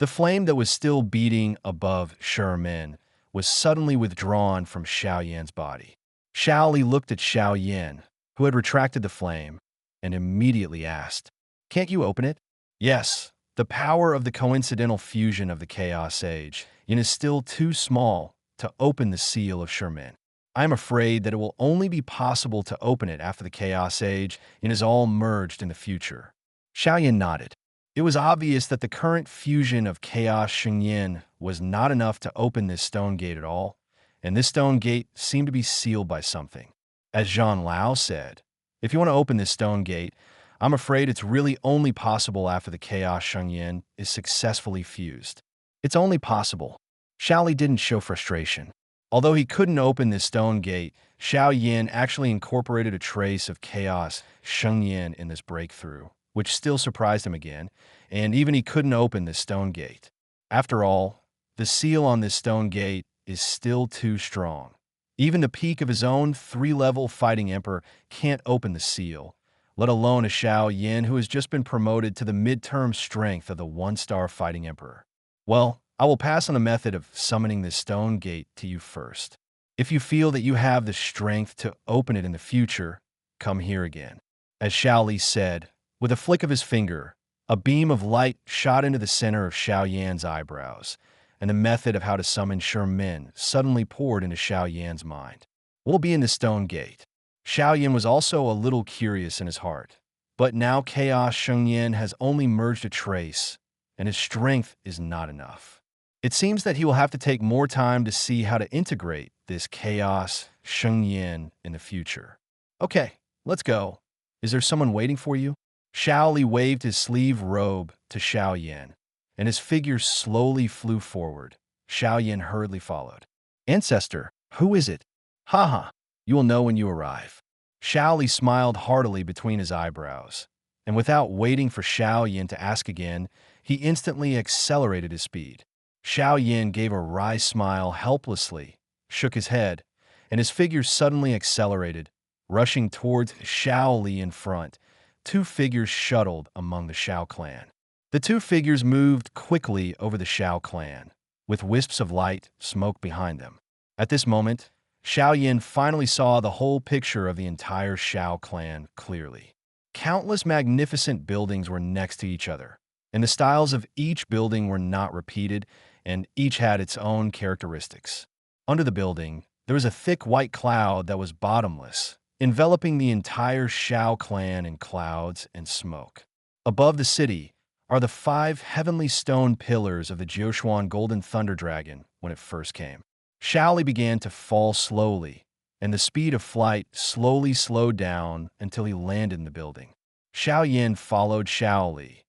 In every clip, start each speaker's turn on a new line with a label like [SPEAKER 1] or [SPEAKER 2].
[SPEAKER 1] The flame that was still beating above Sherman was suddenly withdrawn from Xiao Yan's body. Xiao Li looked at Xiao Yan, who had retracted the flame, and immediately asked, "Can't you open it?" "Yes, the power of the coincidental fusion of the Chaos Age Yin is still too small to open the seal of Sherman. I am afraid that it will only be possible to open it after the Chaos Age Yin is all merged in the future." Xiao Yan nodded. It was obvious that the current fusion of Chaos Shengyin was not enough to open this stone gate at all, and this stone gate seemed to be sealed by something. As Zhang Lao said, "If you want to open this stone gate, I'm afraid it's really only possible after the Chaos Shengyin is successfully fused." "It's only possible." Xiao Li didn't show frustration. Although he couldn't open this stone gate, Xiao Yan actually incorporated a trace of Chaos Shengyin in this breakthrough, which still surprised him again, and even he couldn't open this stone gate. After all, the seal on this stone gate is still too strong. Even the peak of his own 3-level fighting emperor can't open the seal, let alone a Xiao Yan who has just been promoted to the midterm strength of the 1-star fighting emperor. "Well, I will pass on the method of summoning this stone gate to you first. If you feel that you have the strength to open it in the future, come here again." As Xiao Li said, with a flick of his finger, a beam of light shot into the center of Xiao Yan's eyebrows, and the method of how to summon Sherman suddenly poured into Xiao Yan's mind. "We'll be in the stone gate." Xiao Yan was also a little curious in his heart, but now Chaos Shengyin has only merged a trace, and his strength is not enough. It seems that he will have to take more time to see how to integrate this Chaos Shengyin in the future. "Okay, let's go. Is there someone waiting for you?" Xiao Li waved his sleeve robe to Xiao Yan, and his figure slowly flew forward. Xiao Yan hurriedly followed. "Ancestor, who is it?" "Haha, you will know when you arrive." Xiao Li smiled heartily between his eyebrows, and without waiting for Xiao Yan to ask again, he instantly accelerated his speed. Xiao Yan gave a wry smile helplessly, shook his head, and his figure suddenly accelerated, rushing towards Xiao Li in front. 2 figures shuttled among the Xiao clan. The 2 figures moved quickly over the Xiao clan, with wisps of light smoke behind them. At this moment, Xiao Yan finally saw the whole picture of the entire Xiao clan clearly. Countless magnificent buildings were next to each other, and the styles of each building were not repeated, and each had its own characteristics. Under the building, there was a thick white cloud that was bottomless, enveloping the entire Xiao clan in clouds and smoke. Above the city are the 5 heavenly stone pillars of the Jioshuan Golden Thunder Dragon when it first came. Xiao Li began to fall slowly, and the speed of flight slowly slowed down until he landed in the building. Xiao Yan followed Xiao Li,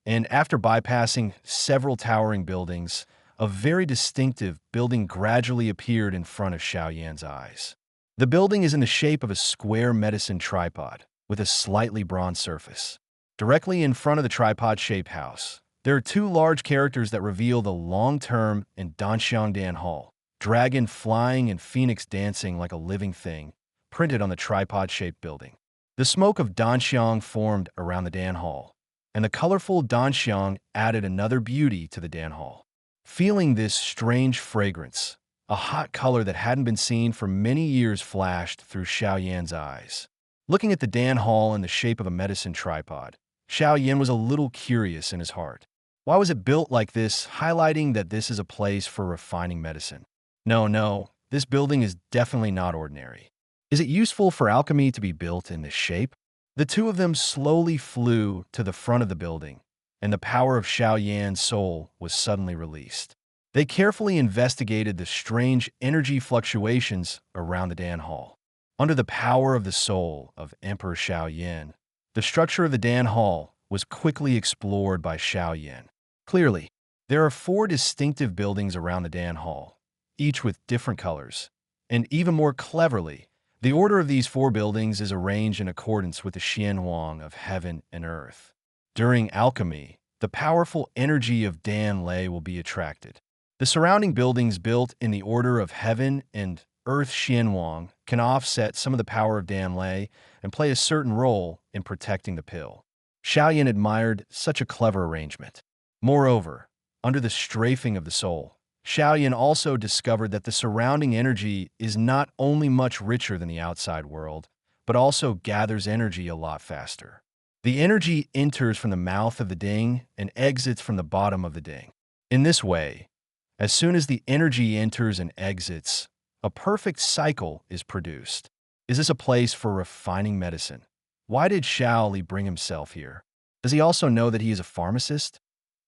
[SPEAKER 1] and after bypassing several towering buildings, a very distinctive building gradually appeared in front of Xiao Yan's eyes. The building is in the shape of a square medicine tripod with a slightly bronze surface. Directly in front of the tripod-shaped house, there are 2 large characters that reveal the long-term and Danxiang Dan Hall, dragon flying and phoenix dancing like a living thing, printed on the tripod-shaped building. The smoke of Danxiang formed around the Dan Hall, and the colorful Danxiang added another beauty to the Dan Hall. Feeling this strange fragrance, a hot color that hadn't been seen for many years flashed through Xiao Yan's eyes. Looking at the Dan Hall in the shape of a medicine tripod, Xiao Yan was a little curious in his heart. Why was it built like this, highlighting that this is a place for refining medicine? No, this building is definitely not ordinary. Is it useful for alchemy to be built in this shape? The 2 of them slowly flew to the front of the building, and the power of Xiao Yan's soul was suddenly released. They carefully investigated the strange energy fluctuations around the Dan Hall. Under the power of the soul of Emperor Xiao Yan, the structure of the Dan Hall was quickly explored by Xiao Yan. Clearly, there are 4 distinctive buildings around the Dan Hall, each with different colors, and even more cleverly, the order of these 4 buildings is arranged in accordance with the Xianhuang of heaven and earth. During alchemy, the powerful energy of Dan Lei will be attracted. The surrounding buildings built in the order of heaven and earth Xianhuang can offset some of the power of Dan Lei and play a certain role in protecting the pill. Xiao Yan admired such a clever arrangement. Moreover, under the strafing of the soul. Xiao also discovered that the surrounding energy is not only much richer than the outside world, but also gathers energy a lot faster. The energy enters from the mouth of the ding and exits from the bottom of the ding. In this way, as soon as the energy enters and exits, a perfect cycle is produced. Is this a place for refining medicine? Why did Xiao Li bring himself here? Does he also know that he is a pharmacist?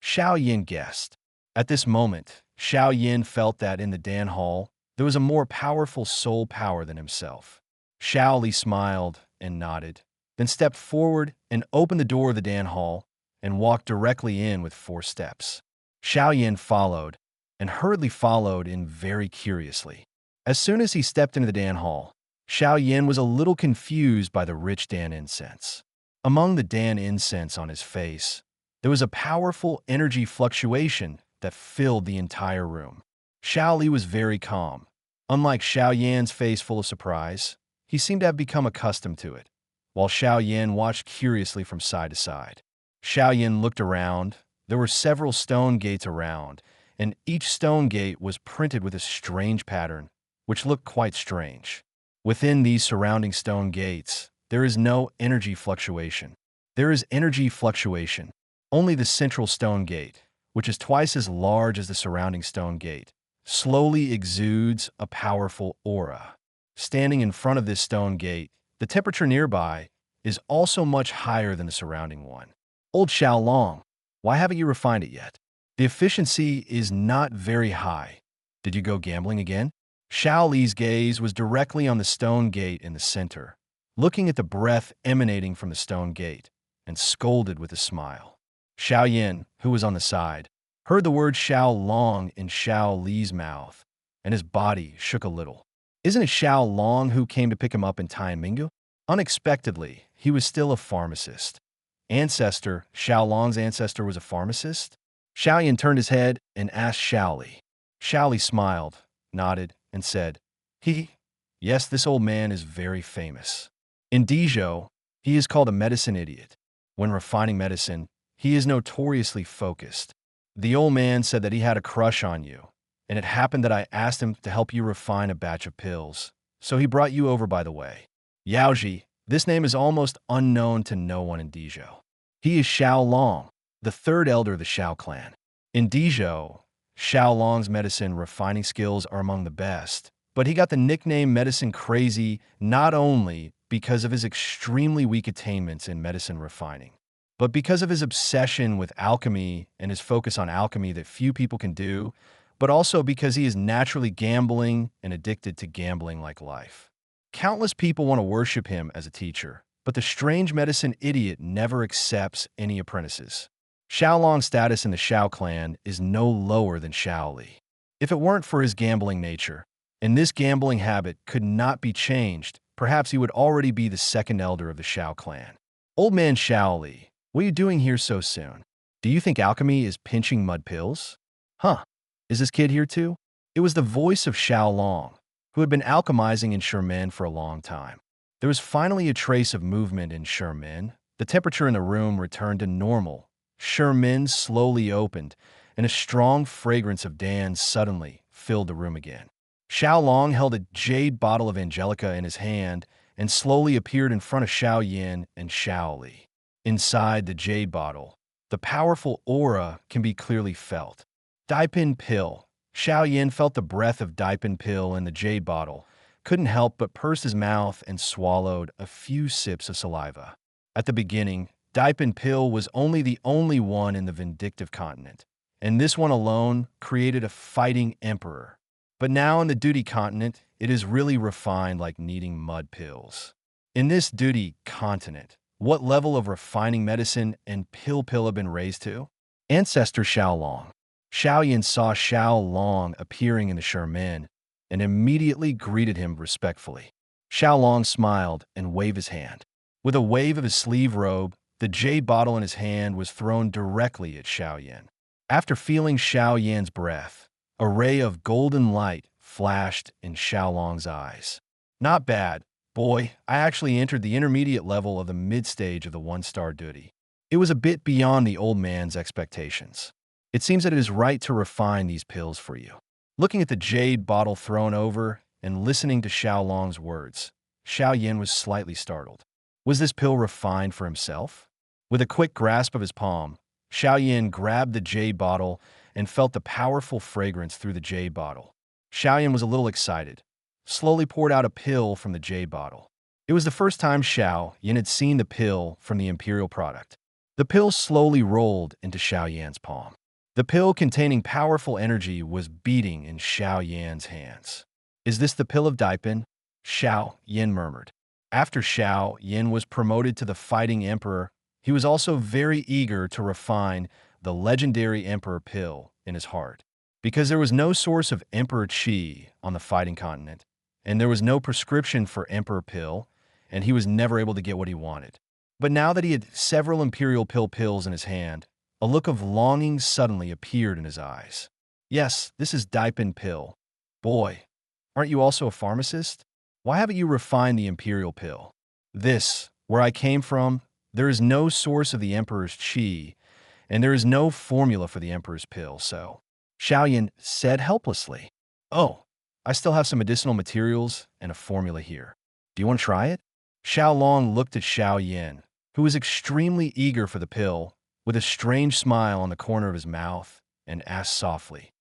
[SPEAKER 1] Xiao Yin guessed. At this moment, Xiao Yin felt that in the Dan Hall, there was a more powerful soul power than himself. Xiao Li smiled and nodded, then stepped forward and opened the door of the Dan Hall and walked directly in with 4 steps. Xiao Yin followed, and hurriedly followed in very curiously. As soon as he stepped into the Dan Hall, Xiao Yin was a little confused by the rich Dan incense. Among the Dan incense on his face, there was a powerful energy fluctuation that filled the entire room. Xiao Li was very calm. Unlike Xiao Yan's face full of surprise, he seemed to have become accustomed to it, while Xiao Yan watched curiously from side to side. Xiao Yan looked around. There were several stone gates around, and each stone gate was printed with a strange pattern, which looked quite strange. Within these surrounding stone gates, there is no energy fluctuation. There is energy fluctuation. Only the central stone gate, which is twice as large as the surrounding stone gate, slowly exudes a powerful aura. Standing in front of this stone gate, the temperature nearby is also much higher than the surrounding one. Old Xiao Long, why haven't you refined it yet? The efficiency is not very high. Did you go gambling again? Xiao Li's gaze was directly on the stone gate in the center, looking at the breath emanating from the stone gate, and scolded with a smile. Xiao Yin, who was on the side, heard the word Xiao Long in Xiao Li's mouth, and his body shook a little. Isn't it Xiao Long who came to pick him up in Tianmingu? Unexpectedly, he was still a pharmacist. Xiao Long's ancestor was a pharmacist? Xiao Yin turned his head and asked Xiao Li. Xiao Li smiled, nodded, and said, Yes, this old man is very famous. In Dizhou, he is called a medicine idiot. When refining medicine, he is notoriously focused. The old man said that he had a crush on you, and it happened that I asked him to help you refine a batch of pills, so he brought you over by the way. Yaoji, this name is almost unknown to no one in Dizhou. He is Xiao Long, the 3rd elder of the Xiao clan. In Dizhou, Xiao Long's medicine refining skills are among the best, but he got the nickname Medicine Crazy not only because of his extremely weak attainments in medicine refining, but because of his obsession with alchemy and his focus on alchemy that few people can do, but also because he is naturally gambling and addicted to gambling like life. Countless people want to worship him as a teacher, but the strange medicine idiot never accepts any apprentices. Xiao Long's status in the Xiao clan is no lower than Xiao Li. If it weren't for his gambling nature, and this gambling habit could not be changed, perhaps he would already be the 2nd elder of the Xiao clan. Old man Xiao Li, what are you doing here so soon? Do you think alchemy is pinching mud pills? Huh, is this kid here too? It was the voice of Xiao Long, who had been alchemizing in Sherman for a long time. There was finally a trace of movement in Sherman. The temperature in the room returned to normal. Sherman slowly opened, and a strong fragrance of Dan suddenly filled the room again. Xiao Long held a jade bottle of Angelica in his hand and slowly appeared in front of Xiao Yin and Xiao Li. Inside the jade bottle, the powerful aura can be clearly felt. Dipin pill. Xiao Yin felt the breath of Dipin pill in the jade bottle, couldn't help but pursed his mouth and swallowed a few sips of saliva. At the beginning, Dipin pill was the only one in the vindictive continent, and this one alone created a fighting emperor. But now in the duty continent, it is really refined like needing mud pills. In this duty continent, what level of refining medicine and pill have been raised to? Ancestor Xiao Long. Xiao Yin saw Xiao Long appearing in the Sherman and immediately greeted him respectfully. Xiao Long smiled and waved his hand. With a wave of his sleeve robe, the jade bottle in his hand was thrown directly at Xiao Yin. After feeling Xiao Yan's breath, a ray of golden light flashed in Xiao Long's eyes. Not bad, boy. I actually entered the intermediate level of the mid-stage of the 1-star duty. It was a bit beyond the old man's expectations. It seems that it is right to refine these pills for you. Looking at the jade bottle thrown over and listening to Xiao Long's words, Xiao Yin was slightly startled. Was this pill refined for himself? With a quick grasp of his palm, Xiao Yin grabbed the jade bottle and felt the powerful fragrance through the jade bottle. Xiao Yin was a little excited, slowly poured out a pill from the jade bottle. It was the first time Xiao Yin had seen the pill from the imperial product. The pill slowly rolled into Xiao Yan's palm. The pill containing powerful energy was beating in Xiao Yan's hands. Is this the pill of Dipin? Xiao Yin murmured. After Xiao Yin was promoted to the Fighting Emperor, he was also very eager to refine the legendary Emperor pill in his heart. Because there was no source of Emperor Qi on the fighting continent, and there was no prescription for Emperor pill, and he was never able to get what he wanted. But now that he had several imperial pills in his hand, a look of longing suddenly appeared in his eyes. Yes, this is Dipin pill. Boy, aren't you also a pharmacist? Why haven't you refined the imperial pill? This, where I came from, there is no source of the Emperor's qi, and there is no formula for the Emperor's pill, so Xiao Yin said helplessly. Oh, I still have some medicinal materials and a formula here. Do you want to try it? Xiao Long looked at Xiao Yin, who was extremely eager for the pill, with a strange smile on the corner of his mouth, and asked softly,